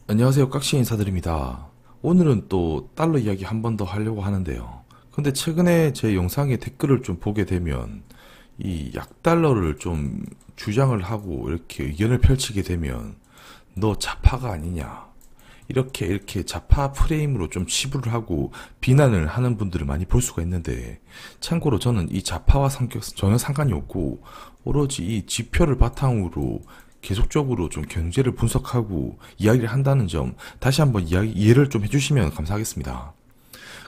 안녕하세요. 깍시 인사드립니다. 오늘은 또 달러 이야기 한 번 더 하려고 하는데요. 근데 최근에 제 영상에 댓글을 좀 보게 되면 이 약달러를 좀 주장을 하고 이렇게 의견을 펼치게 되면 너 좌파가 아니냐. 이렇게 좌파 프레임으로 좀 치부를 하고 비난을 하는 분들을 많이 볼 수가 있는데, 참고로 저는 이 좌파와 성격 전혀 상관이 없고 오로지 이 지표를 바탕으로 계속적으로 좀 경제를 분석하고 이야기를 한다는 점 다시 한번 이해를 좀 해주시면 감사하겠습니다.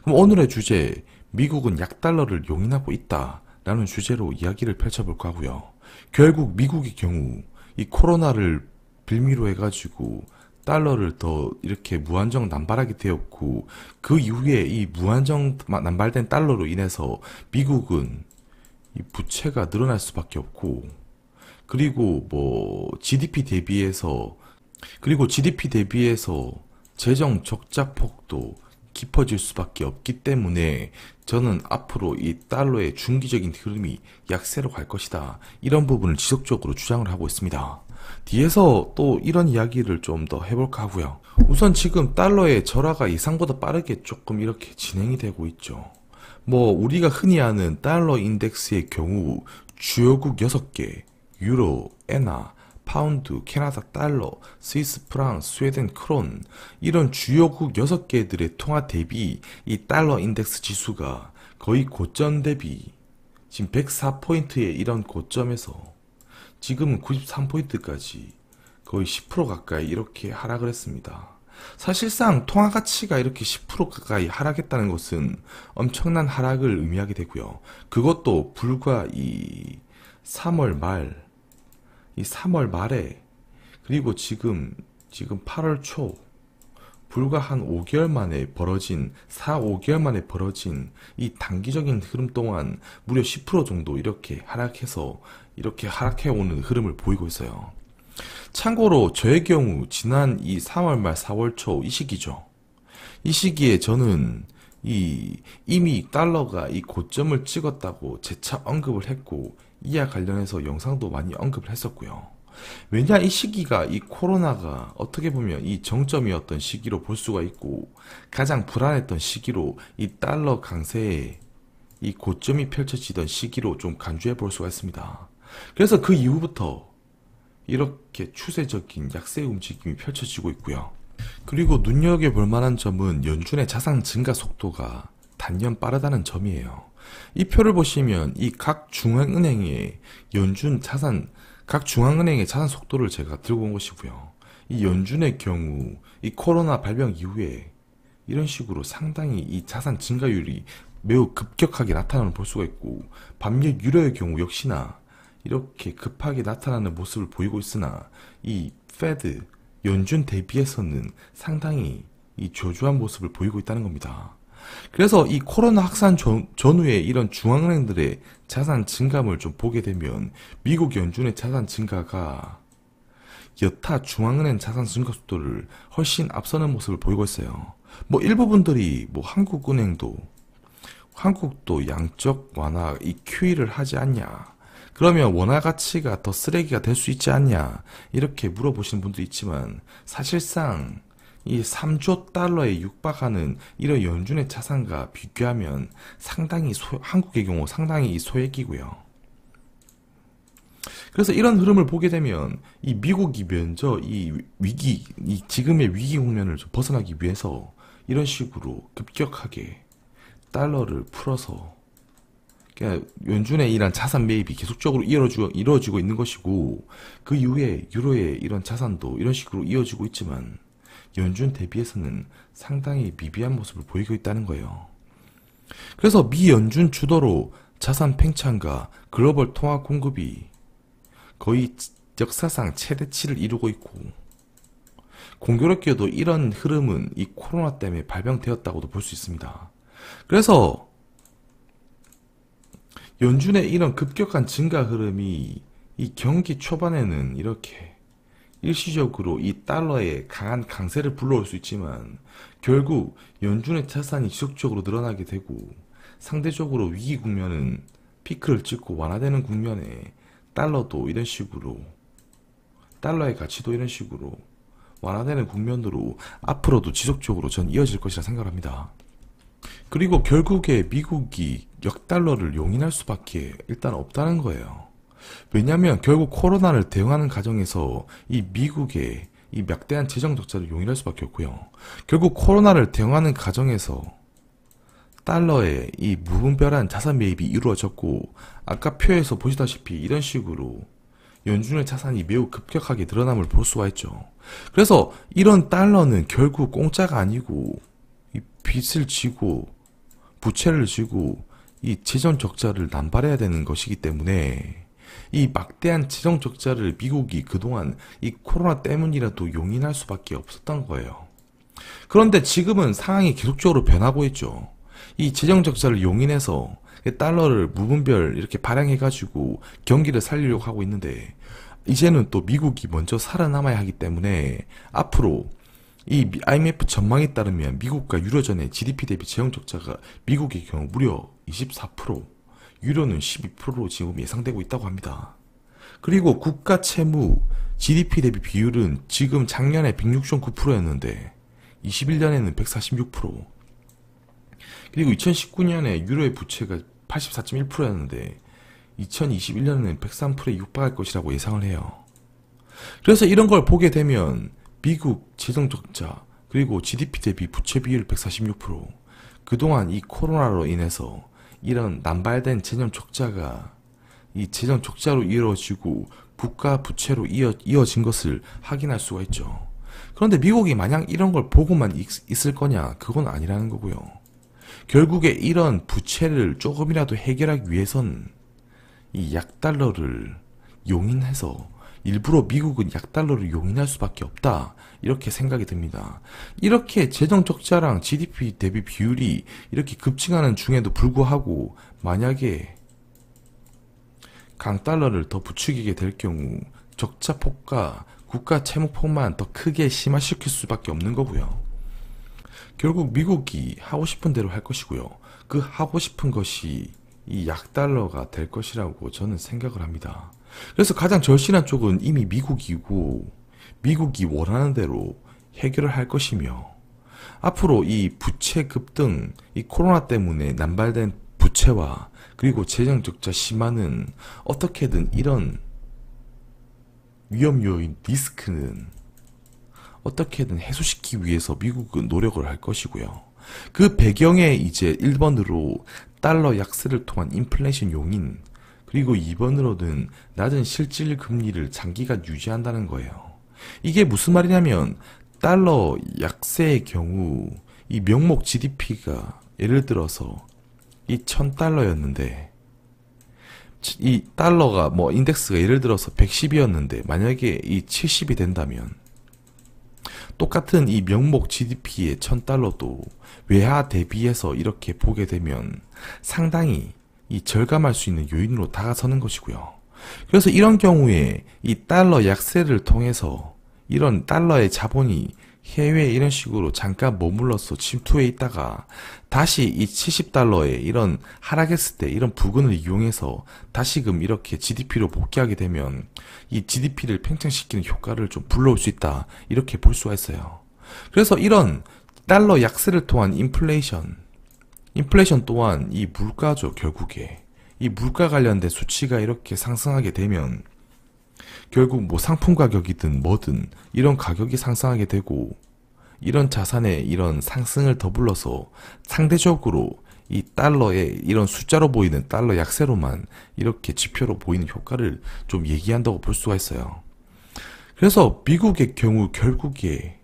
그럼 오늘의 주제, 미국은 약달러를 용인하고 있다 라는 주제로 이야기를 펼쳐볼까 하고요. 결국 미국의 경우 이 코로나를 빌미로 해가지고 달러를 더 이렇게 무한정 남발하게 되었고, 그 이후에 이 무한정 남발된 달러로 인해서 미국은 이 부채가 늘어날 수밖에 없고, 그리고 뭐 GDP 대비해서 재정 적자 폭도 깊어질 수밖에 없기 때문에 저는 앞으로 이 달러의 중기적인 흐름이 약세로 갈 것이다, 이런 부분을 지속적으로 주장을 하고 있습니다. 뒤에서 또 이런 이야기를 좀 더 해볼까 하고요. 우선 지금 달러의 절하가 예상보다 빠르게 조금 이렇게 진행이 되고 있죠. 뭐 우리가 흔히 아는 달러 인덱스의 경우 주요국 6개, 유로, 엔화, 파운드, 캐나다 달러, 스위스 프랑, 스웨덴 크론, 이런 주요국 6개들의 통화 대비 이 달러 인덱스 지수가 거의 고점 대비 지금 104포인트의 이런 고점에서 지금은 93포인트까지 거의 10% 가까이 이렇게 하락을 했습니다. 사실상 통화 가치가 이렇게 10% 가까이 하락했다는 것은 엄청난 하락을 의미하게 되고요. 그것도 불과 이 3월 말, 이 3월 말에, 그리고 지금 8월 초, 불과 한 5개월 만에 벌어진, 5개월 만에 벌어진 이 단기적인 흐름 동안 무려 10% 정도 이렇게 하락해서 이렇게 하락해오는 흐름을 보이고 있어요. 참고로 저의 경우 지난 이 3월 말 4월 초 이 시기죠. 이 시기에 저는 이미 달러가 이 고점을 찍었다고 재차 언급을 했고, 이와 관련해서 영상도 많이 언급을 했었고요. 왜냐, 이 시기가 이 코로나가 어떻게 보면 이 정점이었던 시기로 볼 수가 있고, 가장 불안했던 시기로 이 달러 강세에 이 고점이 펼쳐지던 시기로 좀 간주해 볼 수가 있습니다. 그래서 그 이후부터 이렇게 추세적인 약세 움직임이 펼쳐지고 있고요. 그리고 눈여겨볼 만한 점은 연준의 자산 증가 속도가 단연 빠르다는 점이에요. 이 표를 보시면 이 각 중앙은행의 자산 속도를 제가 들고 온 것이고요. 이 연준의 경우 이 코로나 발병 이후에 이런 식으로 상당히 이 자산 증가율이 매우 급격하게 나타나는 걸 볼 수가 있고, 반면 유로의 경우 역시나 이렇게 급하게 나타나는 모습을 보이고 있으나 이 페드 연준 대비해서는 상당히 이 저조한 모습을 보이고 있다는 겁니다. 그래서 이 코로나 확산 전후에 이런 중앙은행들의 자산 증감을 좀 보게 되면 미국 연준의 자산 증가가 여타 중앙은행 자산 증가 속도를 훨씬 앞서는 모습을 보이고 있어요. 뭐 일부분들이 뭐 한국도 양적 완화 이 QE를 하지 않냐, 그러면 원화 가치가 더 쓰레기가 될 수 있지 않냐, 이렇게 물어보시는 분도 있지만, 사실상 이 3조 달러에 육박하는 이런 연준의 자산과 비교하면 한국의 경우 상당히 소액이고요. 그래서 이런 흐름을 보게 되면 이 미국이 먼저 이 지금의 위기 국면을 좀 벗어나기 위해서 이런 식으로 급격하게 달러를 풀어서, 그러니까 연준의 이런 자산 매입이 계속적으로 이루어지고 있는 것이고, 그 이후에 유로의 이런 자산도 이런 식으로 이어지고 있지만 연준 대비해서는 상당히 미비한 모습을 보이고 있다는 거예요. 그래서 미 연준 주도로 자산 팽창과 글로벌 통화 공급이 거의 역사상 최대치를 이루고 있고, 공교롭게도 이런 흐름은 이 코로나 때문에 발병되었다고도 볼 수 있습니다. 그래서 연준의 이런 급격한 증가 흐름이 이 경기 초반에는 이렇게 일시적으로 이 달러의 강한 강세를 불러올 수 있지만, 결국 연준의 자산이 지속적으로 늘어나게 되고 상대적으로 위기 국면은 피크를 찍고 완화되는 국면에 달러의 가치도 이런 식으로 완화되는 국면으로 앞으로도 지속적으로 전 이어질 것이라 생각합니다. 그리고 결국에 미국이 역달러를 용인할 수밖에 일단 없다는 거예요. 왜냐하면 결국 코로나를 대응하는 과정에서 이 미국의 이 막대한 재정 적자를 용인할 수밖에 없고요. 결국 코로나를 대응하는 과정에서 달러의 이 무분별한 자산 매입이 이루어졌고, 아까 표에서 보시다시피 이런 식으로 연준의 자산이 매우 급격하게 늘어남을 볼 수가 있죠. 그래서 이런 달러는 결국 공짜가 아니고 이 빚을 지고 부채를 지고 이 재정 적자를 남발해야 되는 것이기 때문에 이 막대한 재정 적자를 미국이 그동안 이 코로나 때문이라도 용인할 수밖에 없었던 거예요. 그런데 지금은 상황이 계속적으로 변하고 있죠. 이 재정 적자를 용인해서 달러를 무분별 이렇게 발행해가지고 경기를 살리려고 하고 있는데, 이제는 또 미국이 먼저 살아남아야 하기 때문에 앞으로 이 IMF 전망에 따르면 미국과 유로존의 GDP 대비 재정 적자가 미국의 경우 무려 24%, 유로는 12%로 지금 예상되고 있다고 합니다. 그리고 국가 채무 GDP 대비 비율은 지금 작년에 106.9%였는데 21년에는 146%, 그리고 2019년에 유로의 부채가 84.1%였는데 2021년에는 103%에 육박할 것이라고 예상을 해요. 그래서 이런 걸 보게 되면 미국 재정 적자, 그리고 GDP 대비 부채 비율 146%, 그동안 이 코로나로 인해서 이런 남발된 재정 적자가 이 재정 적자로 이루어지고 국가 부채로 이어진 것을 확인할 수가 있죠. 그런데 미국이 마냥 이런 걸 보고만 있을 거냐? 그건 아니라는 거고요. 결국에 이런 부채를 조금이라도 해결하기 위해선 이 약달러를 용인해서 일부러 미국은 약달러를 용인할 수밖에 없다, 이렇게 생각이 듭니다. 이렇게 재정 적자랑 GDP 대비 비율이 이렇게 급증하는 중에도 불구하고 만약에 강달러를 더 부추기게 될 경우 적자 폭과 국가 채무 폭만 더 크게 심화시킬 수밖에 없는 거고요. 결국 미국이 하고 싶은 대로 할 것이고요. 그 하고 싶은 것이 이 약달러가 될 것이라고 저는 생각을 합니다. 그래서 가장 절실한 쪽은 이미 미국이고, 미국이 원하는 대로 해결을 할 것이며, 앞으로 이 부채 급등, 이 코로나 때문에 남발된 부채와 그리고 재정 적자 심화는 어떻게든 이런 위험 요인 리스크는 어떻게든 해소시키기 위해서 미국은 노력을 할 것이고요. 그 배경에 이제 1번으로 달러 약세를 통한 인플레이션 용인, 그리고 2번으로는 낮은 실질 금리를 장기간 유지한다는 거예요. 이게 무슨 말이냐면 달러 약세의 경우 이 명목 GDP가 예를 들어서 이 1000달러였는데 이 달러가 뭐 인덱스가 예를 들어서 110이었는데 만약에 이 70이 된다면 똑같은 이 명목 GDP의 1000달러도 외화 대비해서 이렇게 보게 되면 상당히 이 절감할 수 있는 요인으로 다가서는 것이고요. 그래서 이런 경우에 이 달러 약세를 통해서 이런 달러의 자본이 해외에 이런 식으로 잠깐 머물러서 침투해 있다가 다시 이 70달러에 이런 하락했을 때 이런 부근을 이용해서 다시금 이렇게 GDP로 복귀하게 되면 이 GDP를 팽창시키는 효과를 좀 불러올 수 있다, 이렇게 볼 수가 있어요. 그래서 이런 달러 약세를 통한 인플레이션 또한 이 물가죠. 결국에 이 물가 관련된 수치가 이렇게 상승하게 되면 결국 뭐 상품 가격이든 뭐든 이런 가격이 상승하게 되고, 이런 자산의 이런 상승을 더불어서 상대적으로 이 달러의 이런 숫자로 보이는 달러 약세로만 이렇게 지표로 보이는 효과를 좀 얘기한다고 볼 수가 있어요. 그래서 미국의 경우 결국에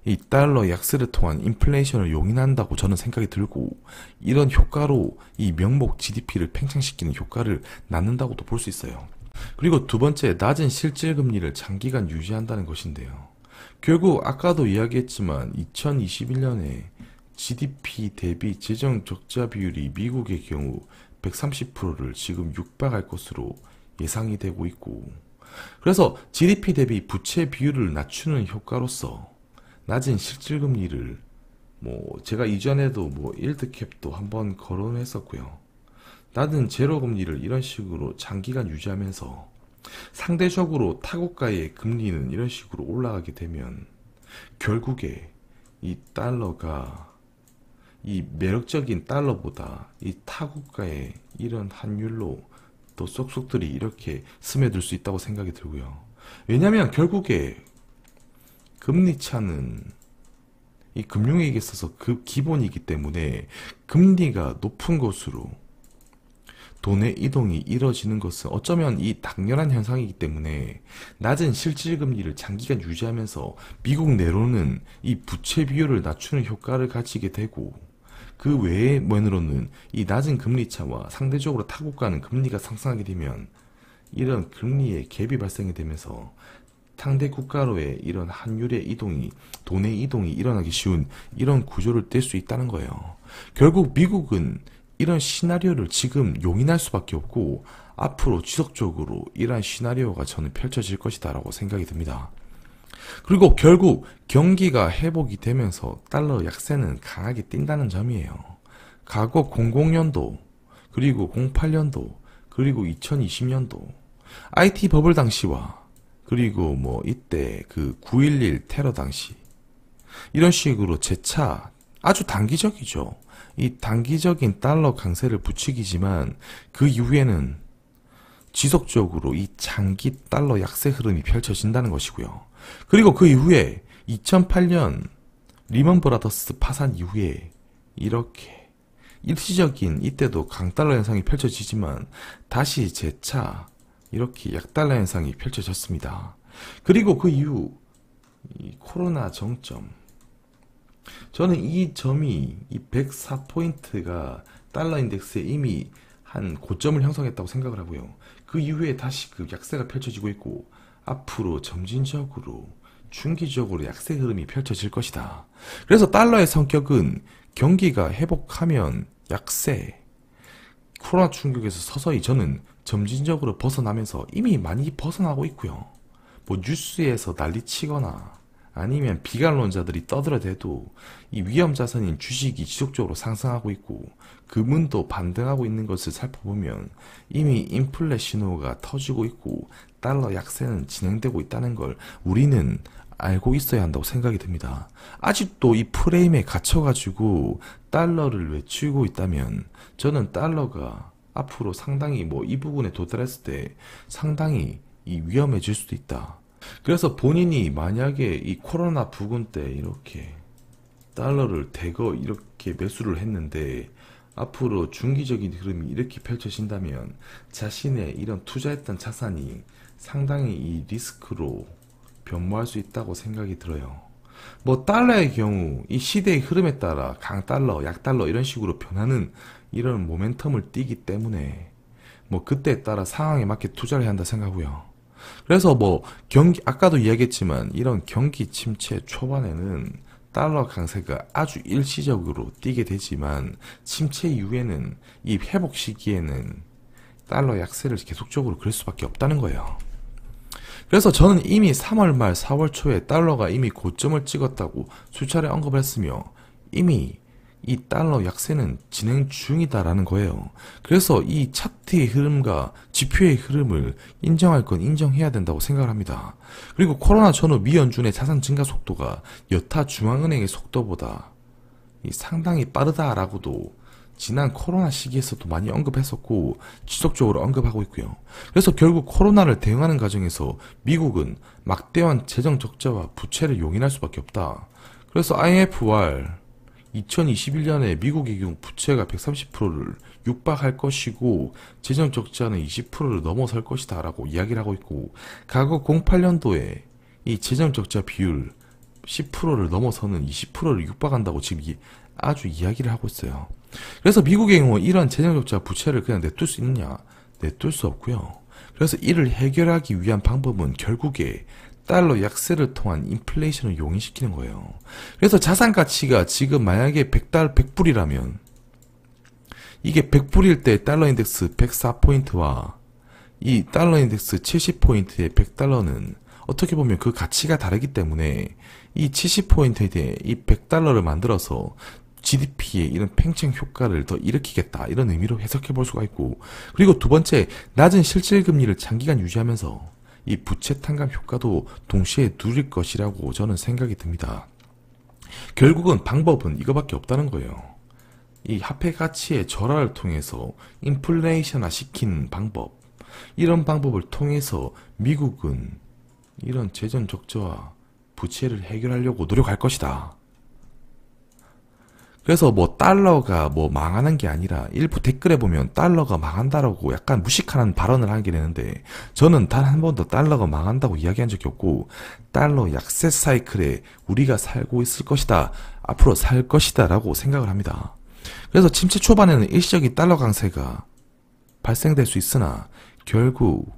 이 달러 약세를 통한 인플레이션을 용인한다고 저는 생각이 들고, 이런 효과로 이 명목 GDP를 팽창시키는 효과를 낳는다고도 볼 수 있어요. 그리고 두 번째, 낮은 실질 금리를 장기간 유지한다는 것인데요. 결국 아까도 이야기했지만 2021년에 GDP 대비 재정 적자 비율이 미국의 경우 130%를 지금 육박할 것으로 예상이 되고 있고, 그래서 GDP 대비 부채 비율을 낮추는 효과로서 낮은 실질 금리를 제가 이전에도 일드캡도 한번 거론했었고요. 낮은 제로 금리를 이런 식으로 장기간 유지하면서 상대적으로 타고가의 금리는 이런 식으로 올라가게 되면 결국에 이 달러가 이 매력적인 달러보다 이 타국가의 이런 환율로 또 쏙쏙들이 이렇게 스며들 수 있다고 생각이 들고요. 왜냐하면 결국에 금리 차는 이 금융에 있어서 그 기본이기 때문에 금리가 높은 곳으로 돈의 이동이 이뤄지는 것은 어쩌면 이 당연한 현상이기 때문에 낮은 실질금리를 장기간 유지하면서 미국 내로는 이 부채 비율을 낮추는 효과를 가지게 되고 그 외의 면으로는 이 낮은 금리차와 상대적으로 타국가는 금리가 상승하게 되면 이런 금리의 갭이 발생이 되면서 상대 국가로의 이런 환율의 이동이 돈의 이동이 일어나기 쉬운 이런 구조를 뗄 수 있다는 거예요. 결국 미국은 이런 시나리오를 지금 용인할 수밖에 없고 앞으로 지속적으로 이러한 시나리오가 저는 펼쳐질 것이다 라고 생각이 듭니다. 그리고 결국 경기가 회복이 되면서 달러 약세는 강하게 뛴다는 점이에요. 과거 00년도 그리고 08년도 그리고 2020년도 IT 버블 당시와 그리고 뭐 이때 그 9.11 테러 당시 이런 식으로 재차 아주 단기적이죠. 이 단기적인 달러 강세를 부추기지만 그 이후에는 지속적으로 이 장기 달러 약세 흐름이 펼쳐진다는 것이고요. 그리고 그 이후에 2008년 리먼 브라더스 파산 이후에 이렇게 일시적인 이때도 강달러 현상이 펼쳐지지만 다시 재차 이렇게 약달러 현상이 펼쳐졌습니다. 그리고 그 이후 이 코로나 정점 저는 이 점이 이 104포인트가 달러 인덱스에 이미 한 고점을 형성했다고 생각을 하고요. 그 이후에 다시 그 약세가 펼쳐지고 있고 앞으로 점진적으로 중기적으로 약세 흐름이 펼쳐질 것이다. 그래서 달러의 성격은 경기가 회복하면 약세, 코로나 충격에서 서서히 저는 점진적으로 벗어나면서 이미 많이 벗어나고 있고요. 뭐 뉴스에서 난리치거나 아니면 비관론자들이 떠들어대도 이 위험 자산인 주식이 지속적으로 상승하고 있고 금은도 반등하고 있는 것을 살펴보면 이미 인플레 신호가 터지고 있고 달러 약세는 진행되고 있다는 걸 우리는 알고 있어야 한다고 생각이 듭니다. 아직도 이 프레임에 갇혀가지고 달러를 외치고 있다면 저는 달러가 앞으로 상당히 뭐 이 부분에 도달했을 때 상당히 이 위험해질 수도 있다. 그래서 본인이 만약에 이 코로나 부근 때 이렇게 달러를 대거 이렇게 매수를 했는데 앞으로 중기적인 흐름이 이렇게 펼쳐진다면 자신의 이런 투자했던 자산이 상당히 이 리스크로 변모할 수 있다고 생각이 들어요. 뭐 달러의 경우 이 시대의 흐름에 따라 강달러, 약달러 이런 식으로 변하는 이런 모멘텀을 띠기 때문에 뭐 그때에 따라 상황에 맞게 투자를 해야 한다 생각하고요. 그래서 뭐 경기 아까도 이야기했지만 이런 경기 침체 초반에는 달러 강세가 아주 일시적으로 뛰게 되지만 침체 이후에는 이 회복 시기에는 달러 약세를 계속적으로 그릴 수밖에 없다는 거예요. 그래서 저는 이미 3월 말 4월 초에 달러가 이미 고점을 찍었다고 수차례 언급을 했으며 이미 이 달러 약세는 진행 중이다라는 거예요. 그래서 이 차트의 흐름과 지표의 흐름을 인정할 건 인정해야 된다고 생각을 합니다. 그리고 코로나 전후 미 연준의 자산 증가 속도가 여타 중앙은행의 속도보다 상당히 빠르다라고도 지난 코로나 시기에서도 많이 언급했었고 지속적으로 언급하고 있고요. 그래서 결국 코로나를 대응하는 과정에서 미국은 막대한 재정 적자와 부채를 용인할 수밖에 없다. 그래서 IMF와 2021년에 미국의 경우 부채가 130%를 육박할 것이고 재정 적자는 20%를 넘어설 것이다 라고 이야기를 하고 있고 과거 08년도에 이 재정 적자 비율 10%를 넘어서는 20%를 육박한다고 지금 아주 이야기를 하고 있어요. 그래서 미국의 경우 이런 재정 적자 부채를 그냥 냅둘 수 있느냐? 냅둘 수 없고요. 그래서 이를 해결하기 위한 방법은 결국에 달러 약세를 통한 인플레이션을 용인시키는 거예요. 그래서 자산 가치가 지금 만약에 100불이라면 이게 100불일 때 달러 인덱스 104포인트와 이 달러 인덱스 70포인트의 100달러는 어떻게 보면 그 가치가 다르기 때문에 이 70포인트에 대해 이 100달러를 만들어서 GDP의 이런 팽창 효과를 더 일으키겠다 이런 의미로 해석해 볼 수가 있고 그리고 두 번째 낮은 실질금리를 장기간 유지하면서 이 부채 탕감 효과도 동시에 누릴 것이라고 저는 생각이 듭니다. 결국은 방법은 이거밖에 없다는 거예요. 이 화폐 가치의 절하를 통해서 인플레이션화 시키는 방법, 이런 방법을 통해서 미국은 이런 재정 적자와 부채를 해결하려고 노력할 것이다. 그래서 달러가 망하는 게 아니라 일부 댓글에 보면 달러가 망한다라고 약간 무식한 발언을 하게 되는데, 저는 단 한 번도 달러가 망한다고 이야기한 적이 없고, 달러 약세 사이클에 우리가 살고 있을 것이다, 앞으로 살 것이다 라고 생각을 합니다. 그래서 침체 초반에는 일시적인 달러 강세가 발생될 수 있으나 결국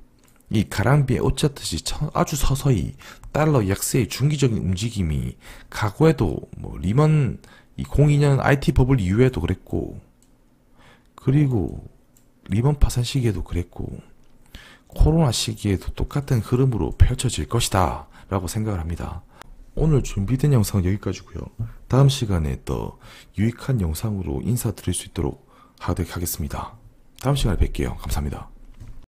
이 가랑비에 옷 젖듯이 아주 서서히 달러 약세의 중기적인 움직임이 과거에도 리먼 02년 IT 버블 이후에도 그랬고, 그리고 리먼 파산 시기에도 그랬고, 코로나 시기에도 똑같은 흐름으로 펼쳐질 것이다 라고 생각을 합니다. 오늘 준비된 영상은 여기까지고요. 다음 시간에 더 유익한 영상으로 인사드릴 수 있도록 하도록 하겠습니다. 다음 시간에 뵐게요. 감사합니다.